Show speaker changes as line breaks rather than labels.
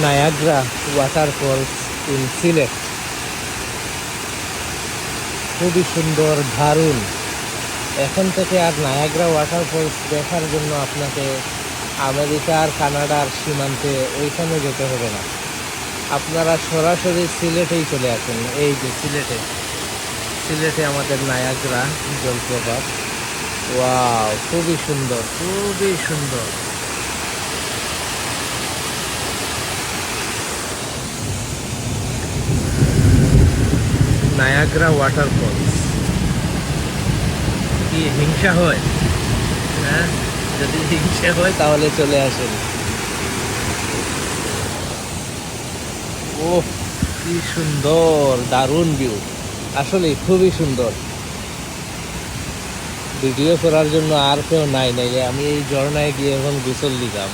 Niagara waterfalls in Sylhet. খুবই সুন্দর, দারুণ। এখন থেকে আর নায়াগ্রা ওয়াটারফলস দেখার জন্য আপনাকে আমেরিকার কানাডার সীমান্তে ওইখানে যেতে হবে না, আপনারা সরাসরি সিলেটেই চলে আসেন। এই যে সিলেটে আমাদের নায়াগ্রা জলপ্রপাত। ওয়াও, খুবই সুন্দর, খুবই সুন্দর। Niagara waterfalls. কি হিংসা হয়? হ্যাঁ, যদি হিংসা হয় তাহলে চলে আসেন। ও, কি সুন্দর, দারুণ ভিউ। আসলে খুবই সুন্দর। ভিডিও করার জন্য আর কেউ নাই, নাইলে আমি এই ঝর্ণায় গিয়ে এখন গোসল দিতাম।